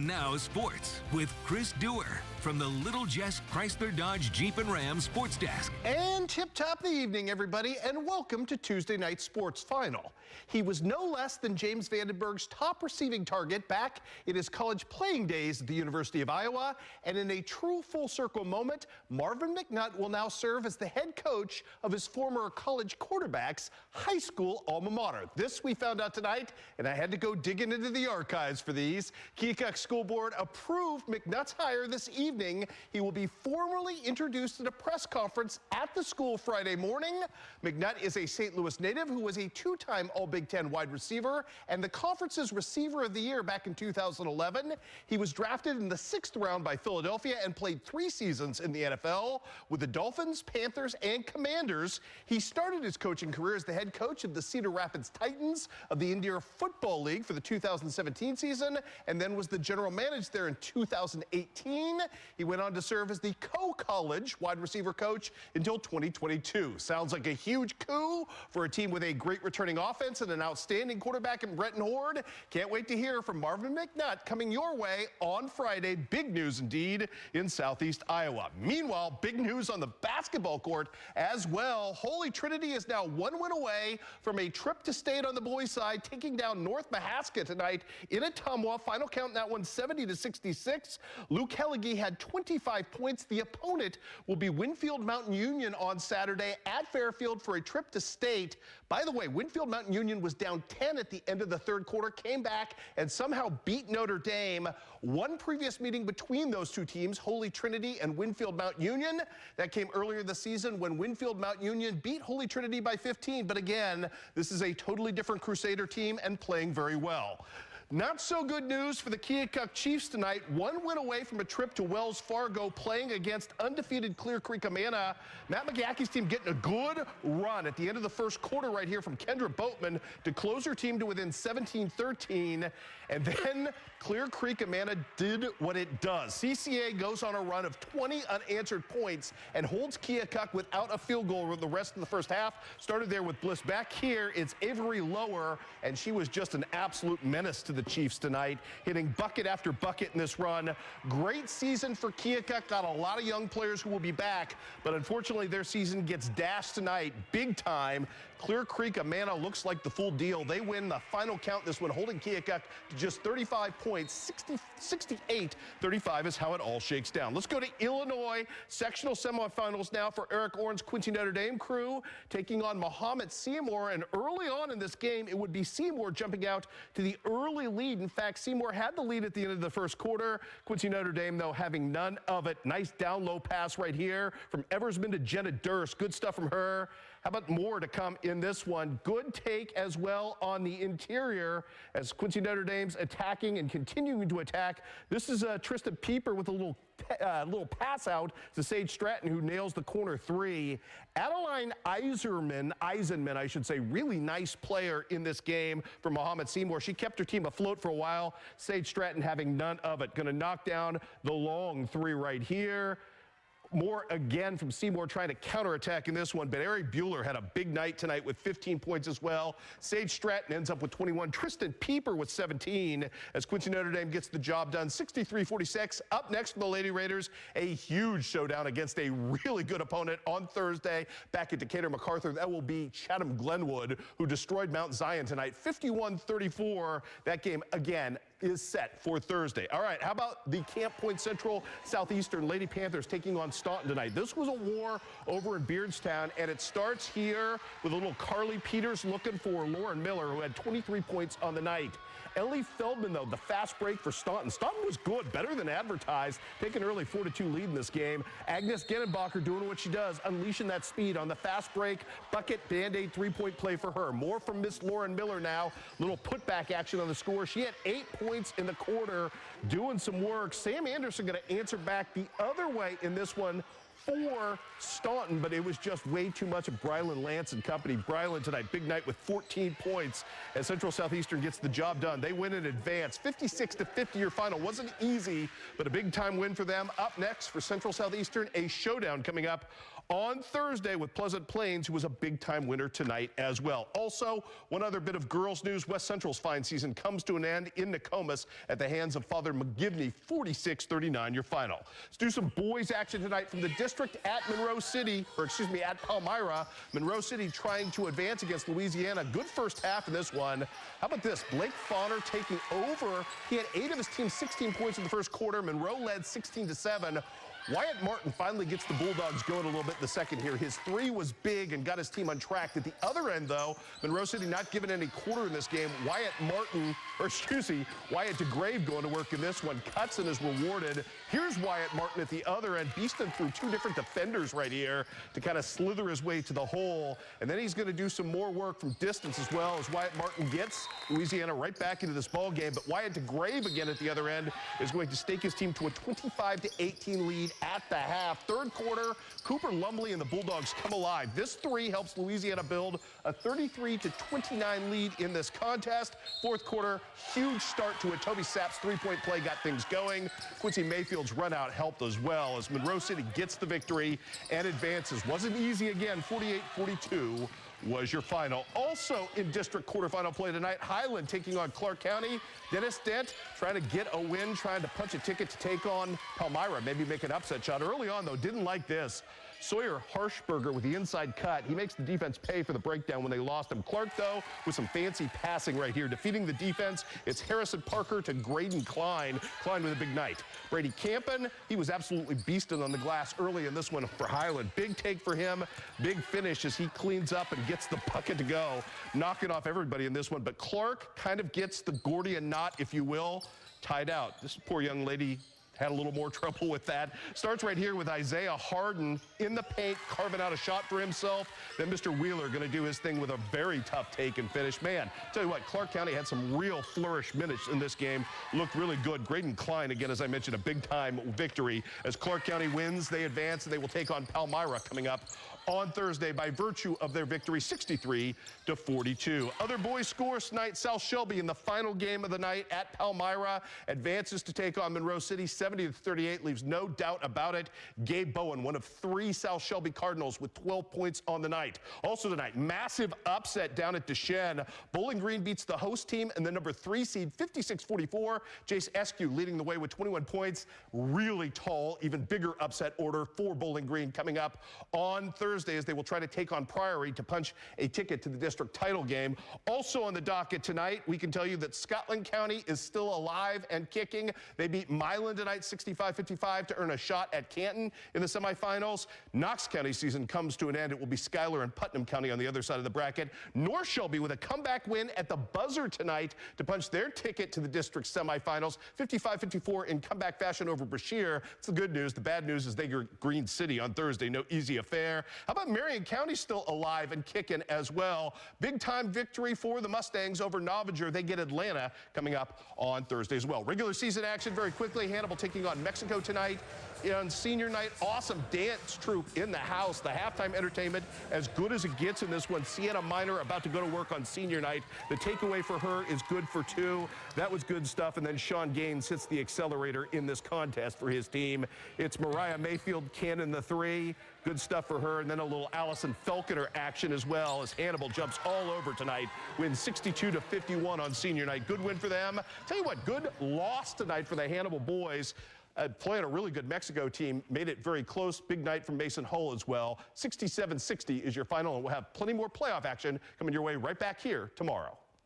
And now sports with Chris Duerr from the Little Jess Chrysler Dodge Jeep and Ram Sports Desk. And tip-top the evening, everybody, and welcome to Tuesday Night Sports Final. He was no less than James Vandenberg's top receiving target back in his college playing days at the University of Iowa, and in a true full-circle moment, Marvin McNutt will now serve as the head coach of his former college quarterback's high school alma mater. This we found out tonight, and I had to go digging into the archives for these. KHQA School Board approved McNutt's hire this evening. He will be formally introduced at a press conference at the school Friday morning. McNutt is a St. Louis native who was a two-time All-Big Ten wide receiver and the conference's receiver of the year back in 2011. He was drafted in the 6th round by Philadelphia and played 3 seasons in the NFL with the Dolphins, Panthers, and Commanders. He started his coaching career as the head coach of the Cedar Rapids Titans of the Duerr Football League for the 2017 season, and then was the general manager there in 2018. He went on to serve as the co-college wide receiver coach until 2022. Sounds like a huge coup for a team with a great returning offense and an outstanding quarterback in Bretton Horde. Can't wait to hear from Marvin McNutt coming your way on Friday. Big news indeed in Southeast Iowa. Meanwhile, big news on the basketball court as well. Holy Trinity is now 1 win away from a trip to state on the boys' side, taking down North Mahaska tonight in Ottumwa. Final count in that one, 70-66. Luke Helligy had 25 points. The opponent will be Winfield Mountain Union on Saturday at Fairfield for a trip to state. By the way, Winfield Mountain Union was down 10 at the end of the third quarter, came back and somehow beat Notre Dame. One previous meeting between those two teams, Holy Trinity and Winfield Mountain Union, that came earlier this season when Winfield Mountain Union beat Holy Trinity by 15. But again, this is a totally different Crusader team and playing very well. Not so good news for the KHQA Chiefs tonight. 1 win away from a trip to Wells Fargo, playing against undefeated Clear Creek Amana. Matt McGacky's team getting a good run at the end of the first quarter right here from Kendra Boatman to close her team to within 17-13. And then Clear Creek Amana did what it does. CCA goes on a run of 20 unanswered points and holds KHQA without a field goal the rest of the first half. Started there with Bliss. Back here, it's Avery Lower, and she was just an absolute menace to the Chiefs tonight, hitting bucket after bucket in this run. Great season for KHQA. Got a lot of young players who will be back, but unfortunately their season gets dashed tonight big time. Clear Creek Amana looks like the full deal. They win the final count this one, holding KHQA to just 35 points. 68-35 is how it all shakes down. Let's go to Illinois. Sectional semifinals now for Eric Orn's Quincy Notre Dame crew, taking on Mahomet Seymour. And early on in this game, it would be Seymour jumping out to the early lead. In fact, Seymour had the lead at the end of the first quarter. Quincy Notre Dame, though, having none of it. Nice down low pass right here from Eversman to Jenna Durst. Good stuff from her. How about more to come in this one? Good take as well on the interior as Quincy Notre Dame's attacking and continuing to attack. This is Tristan Pieper with a little pass out to Sage Stratton, who nails the corner 3. Adeline Eisenman, I should say, really nice player in this game for Mahomet Seymour. She kept her team afloat for a while. Sage Stratton having none of it. Going to knock down the long 3 right here. More again from Seymour trying to counterattack in this one, but Eric Bueller had a big night tonight with 15 points as well. Sage Stratton ends up with 21. Tristan Pieper with 17 as Quincy Notre Dame gets the job done. 63-46. Up next for the Lady Raiders, a huge showdown against a really good opponent on Thursday back at Decatur MacArthur. That will be Chatham Glenwood, who destroyed Mount Zion tonight, 51-34. That game, again, is set for Thursday. All right, how about the Camp Point Central Southeastern Lady Panthers taking on Staunton tonight? This was a war over in Beardstown, and it starts here with a little Carly Peters looking for Lauren Miller, who had 23 points on the night. Ellie Feldman, though, the fast break for Staunton. Staunton was good, better than advertised, taking an early 4-2 lead in this game. Agnes Genenbacher doing what she does, unleashing that speed on the fast break. Bucket, Band-Aid, 3-point play for her. More from Miss Lauren Miller now. Little putback action on the score. She had 8 points in the quarter, doing some work. Sam Anderson going to answer back the other way in this one for Staunton, but it was just way too much of Brylan Lance and company. Brylan tonight, big night with 14 points as Central Southeastern gets the job done. They win in advance, 56-50 your final. Wasn't easy, but a big time win for them. Up next for Central Southeastern, a showdown coming up on Thursday with Pleasant Plains, who was a big-time winner tonight as well. Also, one other bit of girls news. West Central's fine season comes to an end in Nokomis at the hands of Father McGivney, 46-39, your final. Let's do some boys action tonight from the district at Monroe City, or excuse me, at Palmyra. Monroe City trying to advance against Louisiana. Good first half in this one. How about this? Blake Fauner taking over. He had 8 of his team's 16 points in the first quarter. Monroe led 16-7. Wyatt Martin finally gets the Bulldogs going a little bit in the second here. His 3 was big and got his team on track. At the other end, though, Monroe City not given any quarter in this game. Wyatt DeGrave going to work in this one. Cuts and is rewarded. Here's Wyatt Martin at the other end, beasting through 2 different defenders right here to kind of slither his way to the hole. And then he's going to do some more work from distance as well as Wyatt Martin gets Louisiana right back into this ball game. But Wyatt DeGrave again at the other end is going to stake his team to a 25-18 lead at the half. Third quarter, Cooper Lumley and the Bulldogs come alive. This 3 helps Louisiana build a 33-29 lead in this contest. Fourth quarter, huge start to it. Toby Sapp's 3-point play got things going. Quincy Mayfield's run out helped as well as Monroe City gets the victory and advances. Wasn't easy again, 48-42. Was your final. Also in district quarterfinal play tonight, Highland taking on Clark County. Dennis Dent trying to get a win, trying to punch a ticket to take on Palmyra, maybe make an upset shot. Early on, though, didn't like this. Sawyer Harshberger with the inside cut. He makes the defense pay for the breakdown when they lost him. Clark, though, with some fancy passing right here. Defeating the defense, it's Harrison Parker to Graydon Klein. Klein with a big night. Brady Campen, he was absolutely beasting on the glass early in this one for Highland. Big take for him. Big finish as he cleans up and gets the bucket to go. Knocking off everybody in this one. But Clark kind of gets the Gordian knot, if you will, tied out. This poor young lady had a little more trouble with that. Starts right here with Isaiah Harden in the paint, carving out a shot for himself. Then Mr. Wheeler going to do his thing with a very tough take and finish. Man, tell you what, Clark County had some real flourish minutes in this game. Looked really good. Graydon Klein, again, as I mentioned, a big-time victory. As Clark County wins, they advance, and they will take on Palmyra coming up on Thursday by virtue of their victory, 63-42. Other boys scores tonight. South Shelby in the final game of the night at Palmyra advances to take on Monroe City, 70-38, leaves no doubt about it. Gabe Bowen, one of 3 South Shelby Cardinals with 12 points on the night. Also tonight, massive upset down at Deschênes. Bowling Green beats the host team and the number 3 seed, 56-44. Jace Eskew leading the way with 21 points. Really tall, even bigger upset order for Bowling Green coming up on Thursday as they will try to take on Priory to punch a ticket to the district title game. Also on the docket tonight, we can tell you that Scotland County is still alive and kicking. They beat Milan tonight 65-55 to earn a shot at Canton in the semifinals. Knox County season comes to an end. It will be Schuyler and Putnam County on the other side of the bracket. North Shelby with a comeback win at the buzzer tonight to punch their ticket to the district semifinals, 55-54 in comeback fashion over Brashear. It's the good news. The bad news is they get Green City on Thursday. No easy affair. How about Marion County still alive and kicking as well? Big time victory for the Mustangs over Novinger. They get Atlanta coming up on Thursday as well. Regular season action very quickly. Hannibal taking on Mexico tonight. On senior night, awesome dance troupe in the house. The halftime entertainment as good as it gets in this one. Sienna Minor about to go to work on senior night. The takeaway for her is good for 2. That was good stuff. And then Sean Gaines hits the accelerator in this contest for his team. It's Mariah Mayfield cannon the 3. Good stuff for her. And then a little Allison Felkener action as well as Hannibal jumps all over tonight. Wins 62-51 on senior night. Good win for them. Tell you what, good loss tonight for the Hannibal boys. Playing a really good Mexico team, made it very close. Big night from Mason Hull as well. 67-60 is your final, and we'll have plenty more playoff action coming your way right back here tomorrow.